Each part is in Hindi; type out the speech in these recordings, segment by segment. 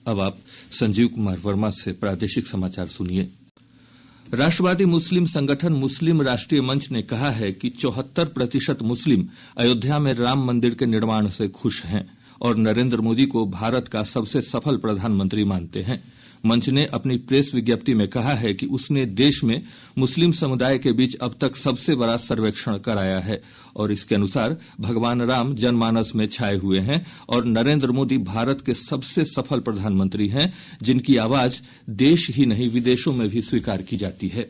अब आप संजीव कुमार वर्मा से प्रादेशिक समाचार सुनिए। राष्ट्रवादी मुस्लिम संगठन मुस्लिम राष्ट्रीय मंच ने कहा है कि 74% मुस्लिम अयोध्या में राम मंदिर के निर्माण से खुश हैं और नरेंद्र मोदी को भारत का सबसे सफल प्रधानमंत्री मानते हैं। मंच ने अपनी प्रेस विज्ञप्ति में कहा है कि उसने देश में मुस्लिम समुदाय के बीच अब तक सबसे बड़ा सर्वेक्षण कराया है और इसके अनुसार भगवान राम जनमानस में छाए हुए हैं और नरेंद्र मोदी भारत के सबसे सफल प्रधानमंत्री हैं, जिनकी आवाज देश ही नहीं विदेशों में भी स्वीकार की जाती है।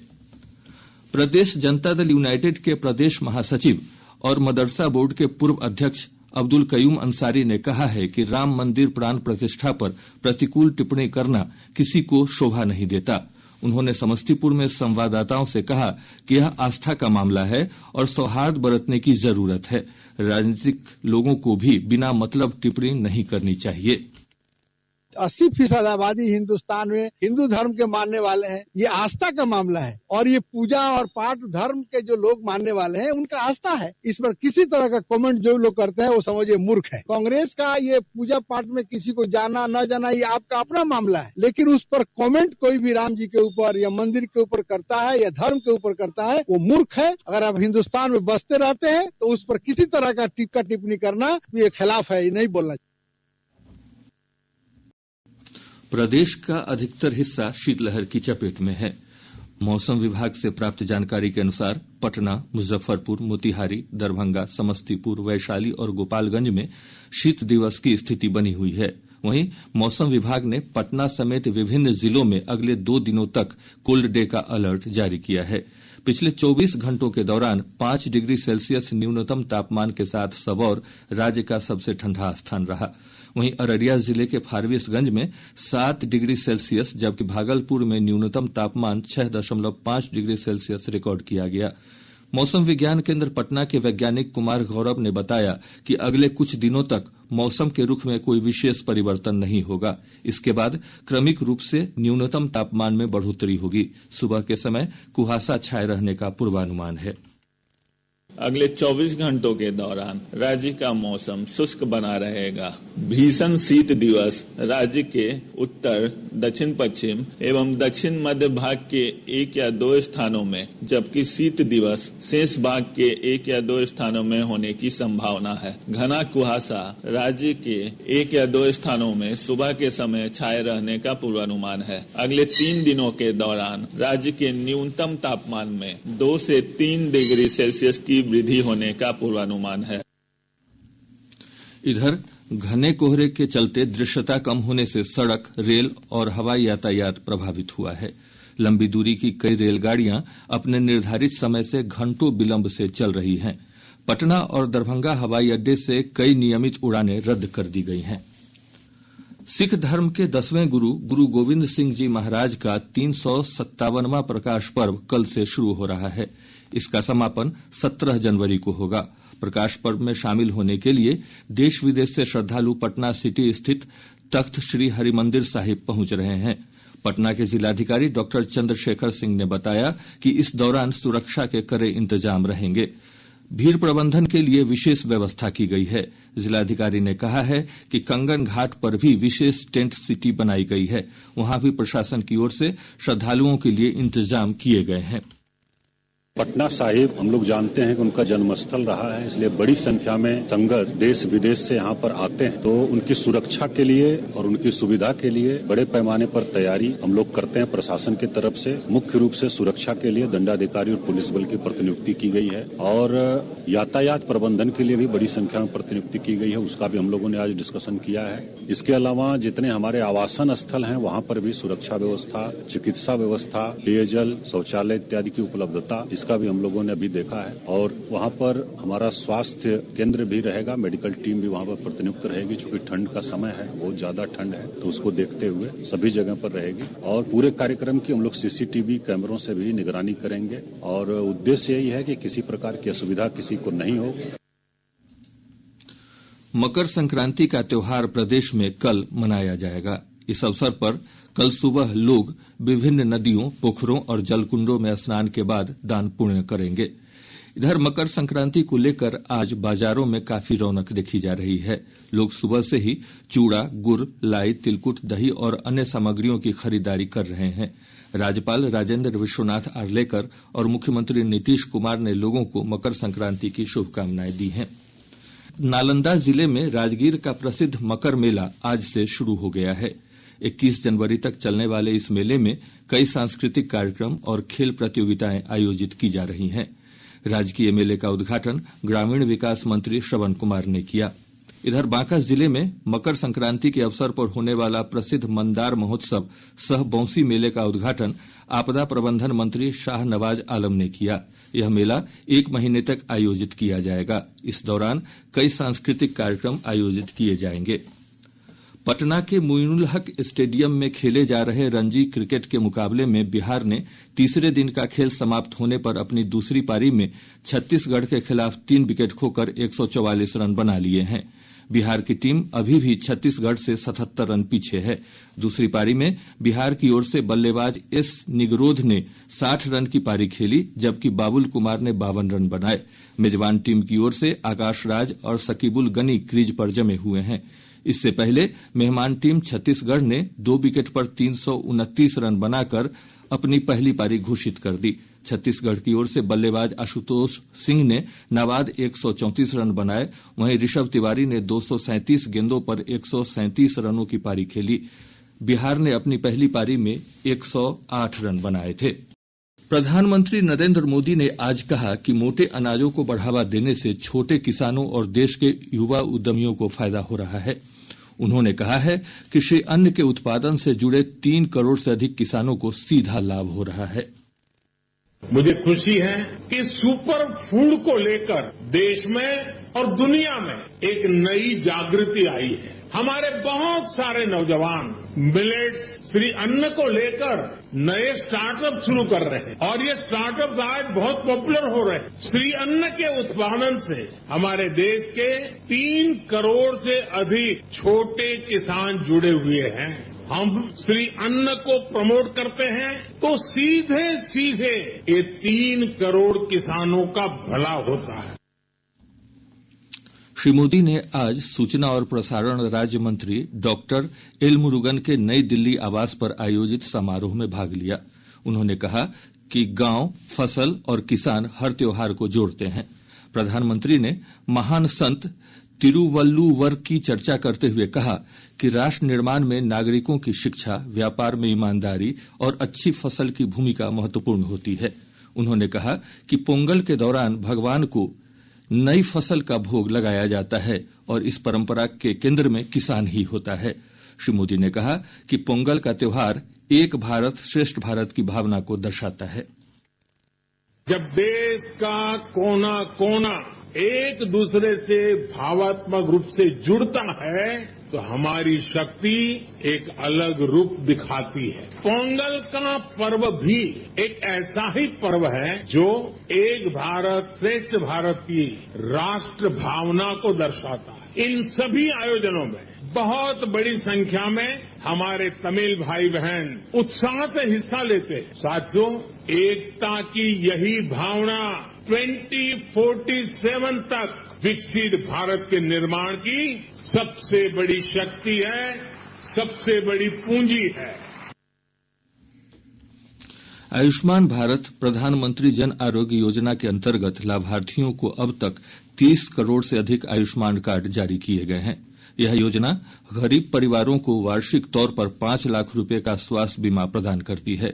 प्रदेश जनता दल यूनाइटेड के प्रदेश महासचिव और मदरसा बोर्ड के पूर्व अध्यक्ष अब्दुल कयूम अंसारी ने कहा है कि राम मंदिर प्राण प्रतिष्ठा पर प्रतिकूल टिप्पणी करना किसी को शोभा नहीं देता। उन्होंने समस्तीपुर में संवाददाताओं से कहा कि यह आस्था का मामला है और सौहार्द बरतने की जरूरत है। राजनीतिक लोगों को भी बिना मतलब टिप्पणी नहीं करनी चाहिए। 80% आबादी हिंदुस्तान में हिंदू धर्म के मानने वाले हैं। ये आस्था का मामला है और ये पूजा और पाठ धर्म के जो लोग मानने वाले हैं उनका आस्था है। इस पर किसी तरह का कमेंट जो लोग करते हैं वो समझिए मूर्ख है। कांग्रेस का ये पूजा पाठ में किसी को जाना न जाना ये आपका अपना मामला है, लेकिन उस पर कमेंट कोई भी राम जी के ऊपर या मंदिर के ऊपर करता है या धर्म के ऊपर करता है वो मूर्ख है। अगर आप हिंदुस्तान में बसते रहते हैं तो उस पर किसी तरह का टिक्का टिप्पणी करना ये खिलाफ है, ये नहीं बोलना। प्रदेश का अधिकतर हिस्सा शीतलहर की चपेट में है। मौसम विभाग से प्राप्त जानकारी के अनुसार पटना, मुजफ्फरपुर, मोतिहारी, दरभंगा, समस्तीपुर, वैशाली और गोपालगंज में शीत दिवस की स्थिति बनी हुई है। वहीं मौसम विभाग ने पटना समेत विभिन्न जिलों में अगले 2 दिनों तक कोल्ड डे का अलर्ट जारी किया है। पिछले 24 घंटों के दौरान 5 डिग्री सेल्सियस न्यूनतम तापमान के साथ सबौर राज्य का सबसे ठंडा स्थान रहा। वहीं अररिया जिले के फारबिसगंज में 7 डिग्री सेल्सियस जबकि भागलपुर में न्यूनतम तापमान 6.5 डिग्री सेल्सियस रिकॉर्ड किया गया। मौसम विज्ञान केंद्र पटना के वैज्ञानिक कुमार गौरव ने बताया कि अगले कुछ दिनों तक मौसम के रुख में कोई विशेष परिवर्तन नहीं होगा। इसके बाद क्रमिक रूप से न्यूनतम तापमान में बढ़ोतरी होगी। सुबह के समय कुहासा छाये रहने का पूर्वानुमान है। अगले 24 घंटों के दौरान राज्य का मौसम शुष्क बना रहेगा। भीषण शीत दिवस राज्य के उत्तर, दक्षिण पश्चिम एवं दक्षिण मध्य भाग के 1 या 2 स्थानों में, जबकि शीत दिवस शेष भाग के 1 या 2 स्थानों में होने की संभावना है। घना कुहासा राज्य के 1 या 2 स्थानों में सुबह के समय छाये रहने का पूर्वानुमान है। अगले 3 दिनों के दौरान राज्य के न्यूनतम तापमान में 2 से 3 डिग्री सेल्सियस की वृद्धि होने का पूर्वानुमान है। इधर घने कोहरे के चलते दृश्यता कम होने से सड़क, रेल और हवाई यातायात प्रभावित हुआ है। लंबी दूरी की कई रेलगाड़ियां अपने निर्धारित समय से घंटों विलंब से चल रही हैं। पटना और दरभंगा हवाई अड्डे से कई नियमित उड़ानें रद्द कर दी गई हैं। सिख धर्म के 10वें गुरु गोविंद सिंह जी महाराज का 357वां प्रकाश पर्व कल से शुरू हो रहा है। इसका समापन 17 जनवरी को होगा। प्रकाश पर्व में शामिल होने के लिए देश विदेश से श्रद्धालु पटना सिटी स्थित तख्त श्री हरिमंदिर साहिब पहुंच रहे हैं। पटना के जिलाधिकारी डॉक्टर चंद्रशेखर सिंह ने बताया कि इस दौरान सुरक्षा के कड़े इंतजाम रहेंगे। भीड़ प्रबंधन के लिए विशेष व्यवस्था की गई है। जिलाधिकारी ने कहा है कि कंगन घाट पर भी विशेष टेंट सिटी बनाई गई है। वहां भी प्रशासन की ओर से श्रद्धालुओं के लिए इंतजाम किए गए हैं। पटना साहिब हम लोग जानते हैं कि उनका जन्मस्थल रहा है, इसलिए बड़ी संख्या में संगत देश विदेश से यहाँ पर आते हैं। तो उनकी सुरक्षा के लिए और उनकी सुविधा के लिए बड़े पैमाने पर तैयारी हम लोग करते हैं। प्रशासन की तरफ से मुख्य रूप से सुरक्षा के लिए दंडाधिकारी और पुलिस बल की प्रतिनियुक्ति की गई है और यातायात प्रबंधन के लिए भी बड़ी संख्या में प्रतिनियुक्ति की गई है। उसका भी हम लोगों ने आज डिस्कशन किया है। इसके अलावा जितने हमारे आवासन स्थल हैं वहाँ पर भी सुरक्षा व्यवस्था, चिकित्सा व्यवस्था, पेयजल, शौचालय इत्यादि की उपलब्धता का भी हम लोगों ने अभी देखा है और वहाँ पर हमारा स्वास्थ्य केंद्र भी रहेगा। मेडिकल टीम भी वहाँ पर प्रतिनियुक्त रहेगी। चूंकि ठंड का समय है, बहुत ज्यादा ठंड है, तो उसको देखते हुए सभी जगह पर रहेगी और पूरे कार्यक्रम की हम लोग सीसीटीवी कैमरों से भी निगरानी करेंगे और उद्देश्य यही है कि किसी प्रकार की असुविधा किसी को नहीं हो। मकर संक्रांति का त्योहार प्रदेश में कल मनाया जाएगा। इस अवसर पर कल सुबह लोग विभिन्न नदियों, पोखरों और जलकुंडों में स्नान के बाद दान पुण्य करेंगे। इधर मकर संक्रांति को लेकर आज बाजारों में काफी रौनक देखी जा रही है। लोग सुबह से ही चूड़ा, गुड़, लाई, तिलकुट, दही और अन्य सामग्रियों की खरीदारी कर रहे हैं। राज्यपाल राजेंद्र विश्वनाथ आर्लेकर और मुख्यमंत्री नीतीश कुमार ने लोगों को मकर संक्रांति की शुभकामनाएं दी हैं। नालंदा जिले में राजगीर का प्रसिद्ध मकर मेला आज से शुरू हो गया है। 21 जनवरी तक चलने वाले इस मेले में कई सांस्कृतिक कार्यक्रम और खेल प्रतियोगिताएं आयोजित की जा रही हैं। राजकीय मेले का उद्घाटन ग्रामीण विकास मंत्री श्रवण कुमार ने किया। इधर बांका जिले में मकर संक्रांति के अवसर पर होने वाला प्रसिद्ध मंदार महोत्सव सह बौंसी मेले का उद्घाटन आपदा प्रबंधन मंत्री शाहनवाज आलम ने किया। यह मेला 1 महीने तक आयोजित किया जाएगा। इस दौरान कई सांस्कृतिक कार्यक्रम आयोजित किए जाएंगे। पटना के मोइनुल हक स्टेडियम में खेले जा रहे रणजी क्रिकेट के मुकाबले में बिहार ने तीसरे दिन का खेल समाप्त होने पर अपनी दूसरी पारी में छत्तीसगढ़ के खिलाफ 3 विकेट खोकर 144 रन बना लिए हैं। बिहार की टीम अभी भी छत्तीसगढ़ से 77 रन पीछे है। दूसरी पारी में बिहार की ओर से बल्लेबाज एस निगरोध ने 60 रन की पारी खेली, जबकि बाबुल कुमार ने 52 रन बनाए। मेजबान टीम की ओर से आकाश राज और सकीबुल गनी क्रीज पर जमे हुए हैं। इससे पहले मेहमान टीम छत्तीसगढ़ ने 2 विकेट पर 329 रन बनाकर अपनी पहली पारी घोषित कर दी। छत्तीसगढ़ की ओर से बल्लेबाज आशुतोष सिंह ने नाबाद 134 रन बनाए। वहीं ऋषभ तिवारी ने 237 गेंदों पर 137 रनों की पारी खेली। बिहार ने अपनी पहली पारी में 108 रन बनाए थे। प्रधानमंत्री नरेंद्र मोदी ने आज कहा कि मोटे अनाजों को बढ़ावा देने से छोटे किसानों और देश के युवा उद्यमियों को फायदा हो रहा है। उन्होंने कहा है कि कृषि अन्न के उत्पादन से जुड़े 3 करोड़ से अधिक किसानों को सीधा लाभ हो रहा है। मुझे खुशी है कि सुपर फूड को लेकर देश में और दुनिया में एक नई जागृति आई है। हमारे बहुत सारे नौजवान मिलेट्स, श्री अन्न को लेकर नए स्टार्टअप शुरू कर रहे हैं और ये स्टार्टअप्स आज बहुत पॉपुलर हो रहे हैं। श्री अन्न के उत्पादन से हमारे देश के 3 करोड़ से अधिक छोटे किसान जुड़े हुए हैं। हम श्री अन्न को प्रमोट करते हैं तो सीधे सीधे ये 3 करोड़ किसानों का भला होता है। श्री मोदी ने आज सूचना और प्रसारण राज्य मंत्री डॉक्टर एल मुरुगन के नई दिल्ली आवास पर आयोजित समारोह में भाग लिया। उन्होंने कहा कि गांव, फसल और किसान हर त्योहार को जोड़ते हैं। प्रधानमंत्री ने महान संत तिरुवल्लुवर की चर्चा करते हुए कहा कि राष्ट्र निर्माण में नागरिकों की शिक्षा, व्यापार में ईमानदारी और अच्छी फसल की भूमिका महत्वपूर्ण होती है। उन्होंने कहा कि पोंगल के दौरान भगवान को नई फसल का भोग लगाया जाता है और इस परंपरा के केंद्र में किसान ही होता है। श्री मोदी ने कहा कि पोंगल का त्योहार एक भारत श्रेष्ठ भारत की भावना को दर्शाता है। जब देश का कोना कोना एक दूसरे से भावात्मक रूप से जुड़ता है तो हमारी शक्ति एक अलग रूप दिखाती है। पोंगल का पर्व भी एक ऐसा ही पर्व है जो एक भारत श्रेष्ठ भारत की राष्ट्र भावना को दर्शाता है। इन सभी आयोजनों में बहुत बड़ी संख्या में हमारे तमिल भाई बहन उत्साह से हिस्सा लेते हैं। साथियों, एकता की यही भावना 2047 तक विकसित भारत के निर्माण की सबसे बड़ी शक्ति है, सबसे बड़ी पूंजी है। आयुष्मान भारत प्रधानमंत्री जन आरोग्य योजना के अंतर्गत लाभार्थियों को अब तक 30 करोड़ से अधिक आयुष्मान कार्ड जारी किए गए हैं। यह योजना गरीब परिवारों को वार्षिक तौर पर 5 लाख रुपए का स्वास्थ्य बीमा प्रदान करती है।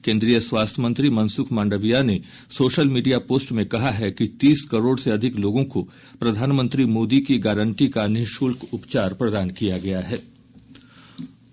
केंद्रीय स्वास्थ्य मंत्री मनसुख मांडविया ने सोशल मीडिया पोस्ट में कहा है कि 30 करोड़ से अधिक लोगों को प्रधानमंत्री मोदी की गारंटी का निःशुल्क उपचार प्रदान किया गया है।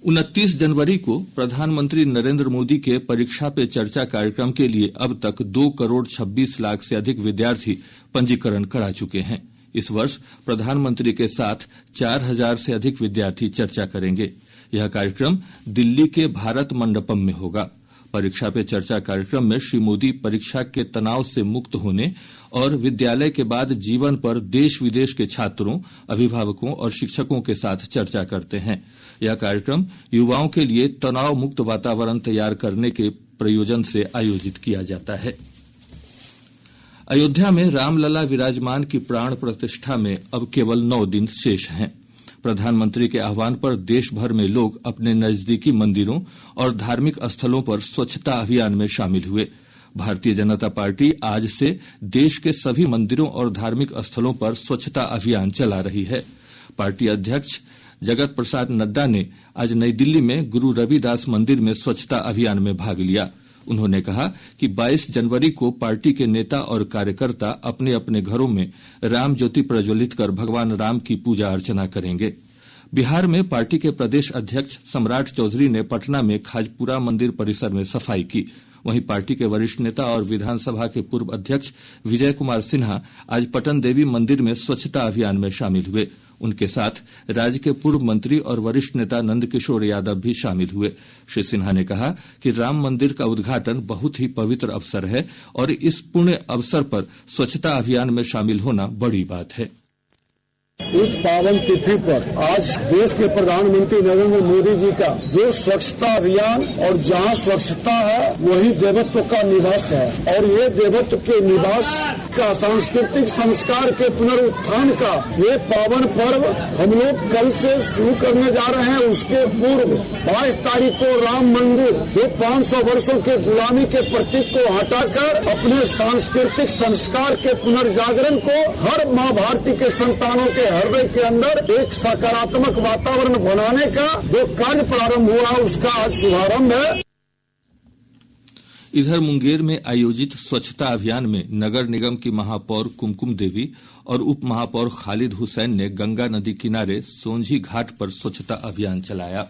29 जनवरी को प्रधानमंत्री नरेंद्र मोदी के परीक्षा पे चर्चा कार्यक्रम के लिए अब तक 2 करोड़ 26 लाख से अधिक विद्यार्थी पंजीकरण करा चुके हैं। इस वर्ष प्रधानमंत्री के साथ 4000 से अधिक विद्यार्थी चर्चा करेंगे। यह कार्यक्रम दिल्ली के भारत मंडपम में होगा। परीक्षा पे चर्चा कार्यक्रम में श्री मोदी परीक्षा के तनाव से मुक्त होने और विद्यालय के बाद जीवन पर देश विदेश के छात्रों, अभिभावकों और शिक्षकों के साथ चर्चा करते हैं। यह कार्यक्रम युवाओं के लिए तनाव मुक्त वातावरण तैयार करने के प्रयोजन से आयोजित किया जाता है। अयोध्या में रामलला विराजमान की प्राण प्रतिष्ठा में अब केवल 9 दिन शेष हैं। प्रधानमंत्री के आह्वान पर देश भर में लोग अपने नजदीकी मंदिरों और धार्मिक स्थलों पर स्वच्छता अभियान में शामिल हुए। भारतीय जनता पार्टी आज से देश के सभी मंदिरों और धार्मिक स्थलों पर स्वच्छता अभियान चला रही है। पार्टी अध्यक्ष जगत प्रसाद नड्डा ने आज नई दिल्ली में गुरु रविदास मंदिर में स्वच्छता अभियान में भाग लिया। उन्होंने कहा कि 22 जनवरी को पार्टी के नेता और कार्यकर्ता अपने अपने घरों में राम ज्योति प्रज्वलित कर भगवान राम की पूजा अर्चना करेंगे। बिहार में पार्टी के प्रदेश अध्यक्ष सम्राट चौधरी ने पटना में खाजपुरा मंदिर परिसर में सफाई की। वहीं पार्टी के वरिष्ठ नेता और विधानसभा के पूर्व अध्यक्ष विजय कुमार सिन्हा आज पटन देवी मंदिर में स्वच्छता अभियान में शामिल हुए। उनके साथ राज्य के पूर्व मंत्री और वरिष्ठ नेता नंदकिशोर यादव भी शामिल हुए। श्री सिन्हा ने कहा कि राम मंदिर का उद्घाटन बहुत ही पवित्र अवसर है और इस पुण्य अवसर पर स्वच्छता अभियान में शामिल होना बड़ी बात है। इस पावन तिथि पर आज देश के प्रधानमंत्री नरेंद्र मोदी जी का जो स्वच्छता अभियान और जहां स्वच्छता है वही देवत्व का निवास है और ये देवत्व के निवास का सांस्कृतिक संस्कार के पुनरुत्थान का ये पावन पर्व हम लोग कल से शुरू करने जा रहे हैं। उसके पूर्व 22 तारीख को राम मंदिर जो 500 वर्षों के गुलामी के प्रतीक को हटाकर अपने सांस्कृतिक संस्कार के पुनर्जागरण को हर माँ भारती के संतानों के हृदय के अंदर एक सकारात्मक वातावरण बनाने का जो कार्य प्रारंभ हुआ उसका आज शुभारंभ है। इधर मुंगेर में आयोजित स्वच्छता अभियान में नगर निगम की महापौर कुमकुम देवी और उप महापौर खालिद हुसैन ने गंगा नदी किनारे सोंझी घाट पर स्वच्छता अभियान चलाया।